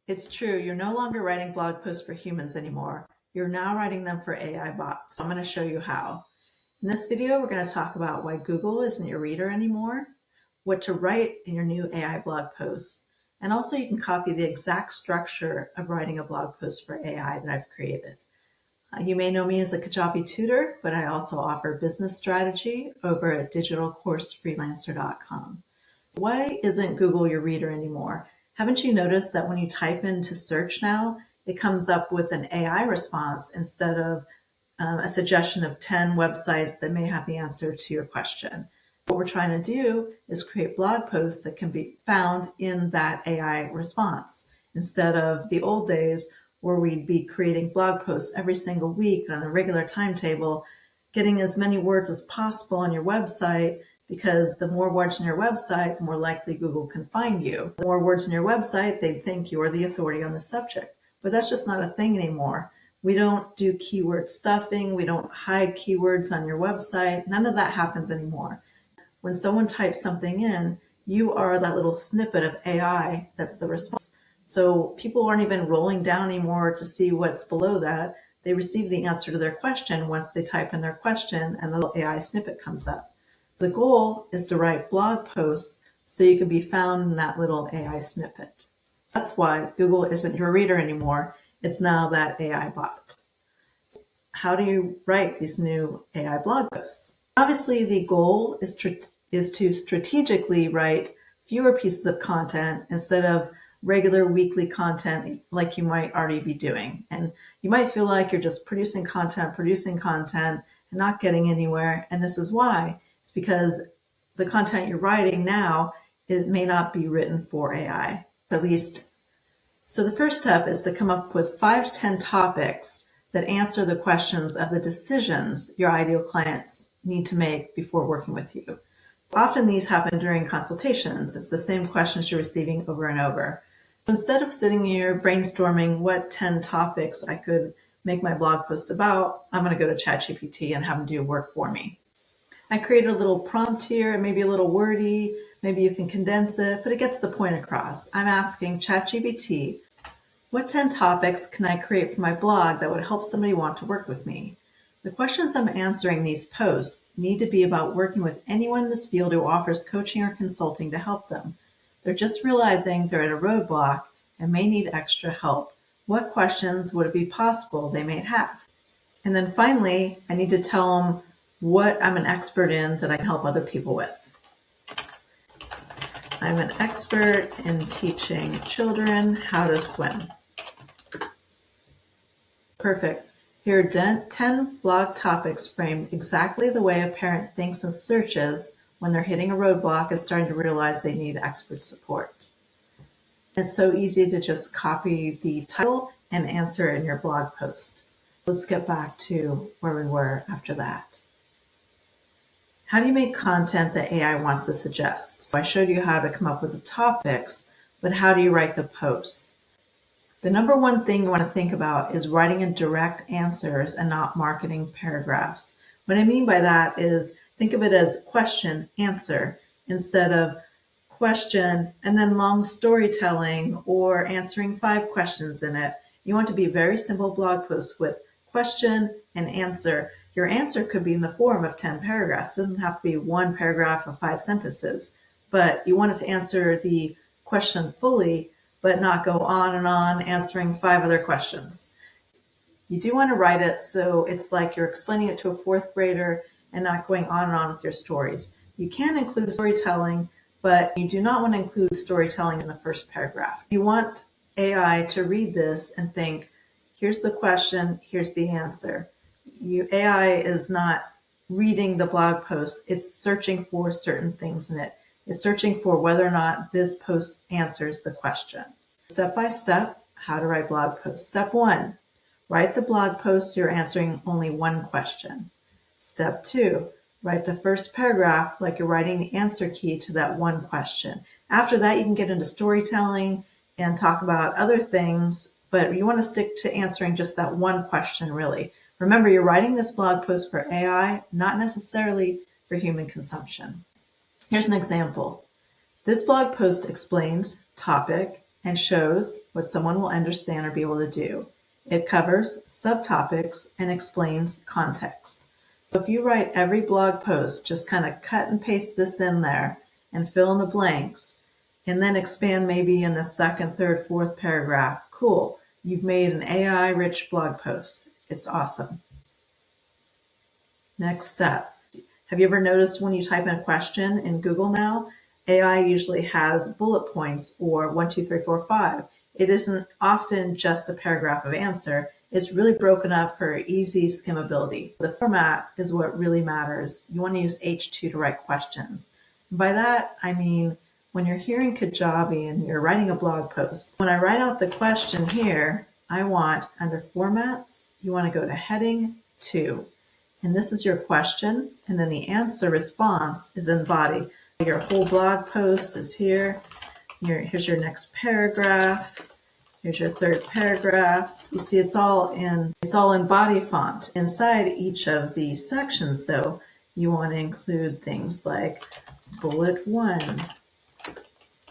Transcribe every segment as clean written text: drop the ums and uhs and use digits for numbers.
It's true, you're no longer writing blog posts for humans anymore. You're now writing them for AI bots. I'm going to show you how. In this video, we're going to talk about why Google isn't your reader anymore, what to write in your new AI blog posts, and also you can copy the exact structure of writing a blog post for AI that I've created. You may know me as a Kajabi tutor, but I also offer business strategy over at digitalcoursefreelancer.com. Why isn't Google your reader anymore? Haven't you noticed that when you type into search now, it comes up with an AI response instead of a suggestion of 10 websites that may have the answer to your question? What we're trying to do is create blog posts that can be found in that AI response instead of the old days where we'd be creating blog posts every single week on a regular timetable, getting as many words as possible on your website, because the more words on your website, the more likely Google can find you. The more words on your website, they think you're the authority on the subject. But that's just not a thing anymore. We don't do keyword stuffing. We don't hide keywords on your website. None of that happens anymore. When someone types something in, you are that little snippet of AI that's the response. So people aren't even rolling down anymore to see what's below that. They receive the answer to their question once they type in their question and the little AI snippet comes up. The goal is to write blog posts so you can be found in that little AI snippet. That's why Google isn't your reader anymore. It's now that AI bot. How do you write these new AI blog posts? Obviously, the goal is to strategically write fewer pieces of content instead of regular weekly content like you might already be doing. And you might feel like you're just producing content and not getting anywhere. And this is why. It's because the content you're writing now, it may not be written for AI, at least. So the first step is to come up with 5 to 10 topics that answer the questions of the decisions your ideal clients need to make before working with you. Often these happen during consultations. It's the same questions you're receiving over and over. Instead of sitting here brainstorming what 10 topics I could make my blog post about, I'm going to go to ChatGPT and have them do work for me. I created a little prompt here, maybe a little wordy, maybe you can condense it, but it gets the point across. I'm asking ChatGPT, what 10 topics can I create for my blog that would help somebody want to work with me? The questions I'm answering these posts need to be about working with anyone in this field who offers coaching or consulting to help them. They're just realizing they're at a roadblock and may need extra help. What questions would it be possible they may have? And then finally, I need to tell them what I'm an expert in that I can help other people with. I'm an expert in teaching children how to swim. Perfect. Here are 10 blog topics framed exactly the way a parent thinks and searches when they're hitting a roadblock and starting to realize they need expert support. It's so easy to just copy the title and answer in your blog post. Let's get back to where we were after that. How do you make content that AI wants to suggest? So I showed you how to come up with the topics, but how do you write the post? The number one thing you want to think about is writing in direct answers and not marketing paragraphs. What I mean by that is think of it as question, answer, instead of question and then long storytelling or answering 5 questions in it. You want to be very simple blog posts with question and answer. Your answer could be in the form of 10 paragraphs. It doesn't have to be 1 paragraph of 5 sentences, but you want it to answer the question fully, but not go on and on answering 5 other questions. You do want to write it so it's like you're explaining it to a 4th grader and not going on and on with your stories. You can include storytelling, but you do not want to include storytelling in the first paragraph. You want AI to read this and think, here's the question, here's the answer. AI is not reading the blog post. It's searching for certain things in it. It's searching for whether or not this post answers the question. Step by step, how to write blog posts. Step 1, write the blog post you're answering only 1 question. Step 2, write the first paragraph like you're writing the answer key to that 1 question. After that, you can get into storytelling and talk about other things, but you want to stick to answering just that 1 question, really. Remember, you're writing this blog post for AI, not necessarily for human consumption. Here's an example. This blog post explains topic, and shows what someone will understand or be able to do. It covers subtopics and explains context. So if you write every blog post, just kind of cut and paste this in there and fill in the blanks, and then expand maybe in the second, third, fourth paragraph. Cool. You've made an AI-rich blog post. It's awesome. Next step. Have you ever noticed when you type in a question in Google now, AI usually has bullet points or 1, 2, 3, 4, 5. It isn't often just a paragraph of answer. It's really broken up for easy skimmability. The format is what really matters. You want to use H2 to write questions. And by that, I mean, when you're hearing Kajabi and you're writing a blog post, when I write out the question here, I want under formats, you want to go to heading 2. And this is your question. And then the answer response is in the body. Your whole blog post is here. Here's your next paragraph. Here's your third paragraph. You see it's all in body font. Inside each of these sections though, you want to include things like bullet 1,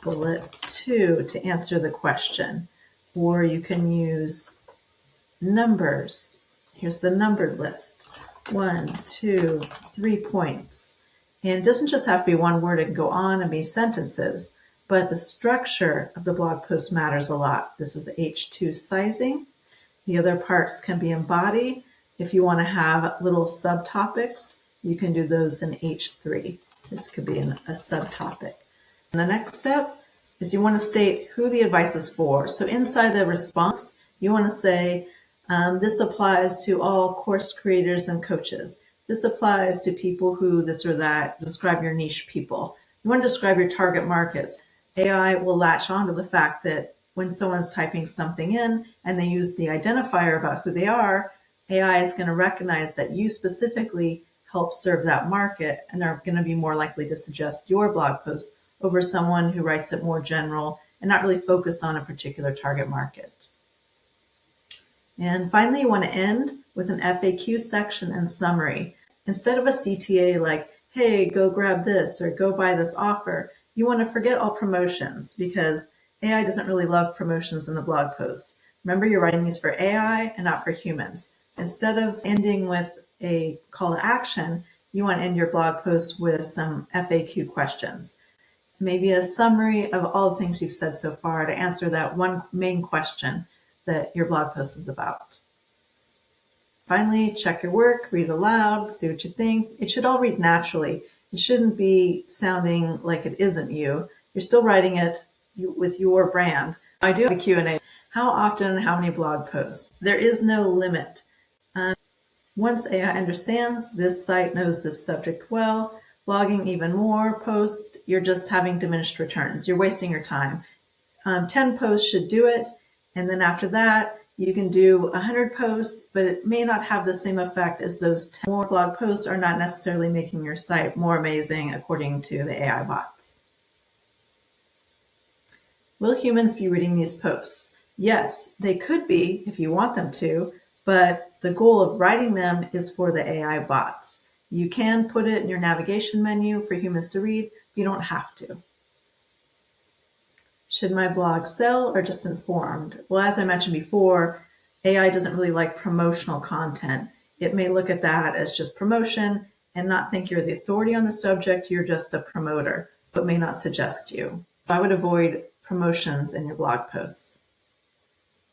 bullet 2 to answer the question. Or you can use numbers. Here's the numbered list. 1, 2, 3 points. And it doesn't just have to be one word, it can go on and be sentences, but the structure of the blog post matters a lot. This is H2 sizing. The other parts can be in body. If you want to have little subtopics, you can do those in H3. This could be a subtopic. And the next step is you want to state who the advice is for. So inside the response, you want to say, this applies to all course creators and coaches. This applies to people who this or that. Describe your niche people. You want to describe your target markets. AI will latch on to the fact that when someone's typing something in and they use the identifier about who they are, AI is going to recognize that you specifically help serve that market, and they're going to be more likely to suggest your blog post over someone who writes it more general and not really focused on a particular target market. And finally, you want to end with an FAQ section and summary. Instead of a CTA like, hey, go grab this or go buy this offer, you want to forget all promotions because AI doesn't really love promotions in the blog posts. Remember, you're writing these for AI and not for humans. Instead of ending with a call to action, you want to end your blog post with some FAQ questions. Maybe a summary of all the things you've said so far to answer that one main question that your blog post is about. Finally, check your work, read aloud, see what you think. It should all read naturally. It shouldn't be sounding like it isn't you. You're still writing it with your brand. I do have a Q&A. How often, how many blog posts? There is no limit. Once AI understands this site knows this subject well, blogging even more posts, you're just having diminished returns. You're wasting your time. 10 posts should do it. And then after that, you can do 100 posts, but it may not have the same effect as those 10 more blog posts are not necessarily making your site more amazing according to the AI bots. Will humans be reading these posts? Yes, they could be if you want them to, but the goal of writing them is for the AI bots. You can put it in your navigation menu for humans to read, but you don't have to. Should my blog sell or just informed? Well, as I mentioned before, AI doesn't really like promotional content. It may look at that as just promotion and not think you're the authority on the subject. You're just a promoter, but may not suggest you. I would avoid promotions in your blog posts.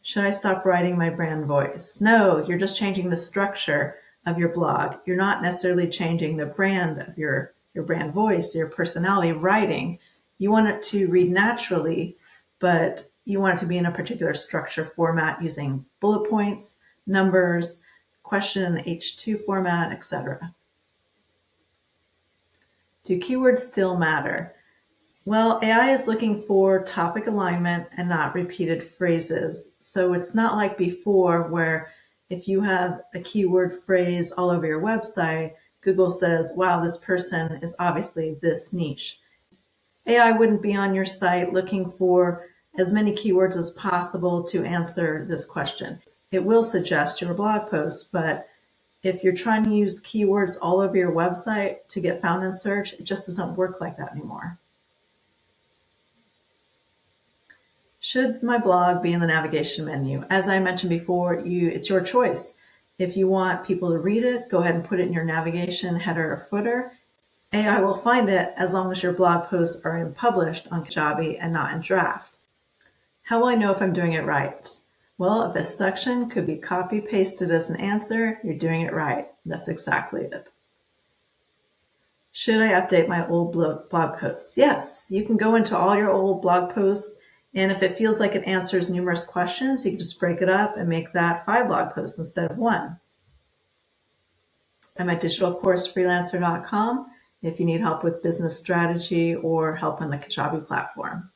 Should I stop writing my brand voice? No, you're just changing the structure of your blog. You're not necessarily changing the brand of your brand voice, your personality writing. You want it to read naturally, but you want it to be in a particular structure format using bullet points, numbers, question H2 format, etc. Do keywords still matter? Well, AI is looking for topic alignment and not repeated phrases. So it's not like before where if you have a keyword phrase all over your website, Google says, wow, this person is obviously this niche. AI wouldn't be on your site looking for as many keywords as possible to answer this question. It will suggest your blog post, but if you're trying to use keywords all over your website to get found in search, it just doesn't work like that anymore. Should my blog be in the navigation menu? As I mentioned before, it's your choice. If you want people to read it, go ahead and put it in your navigation header or footer. AI will find it as long as your blog posts are in published on Kajabi and not in draft. How will I know if I'm doing it right? Well, if a section could be copy pasted as an answer, you're doing it right. That's exactly it. Should I update my old blog posts? Yes, you can go into all your old blog posts, and if it feels like it answers numerous questions, you can just break it up and make that 5 blog posts instead of 1. I'm at digitalcoursefreelancer.com if you need help with business strategy or help on the Kajabi platform.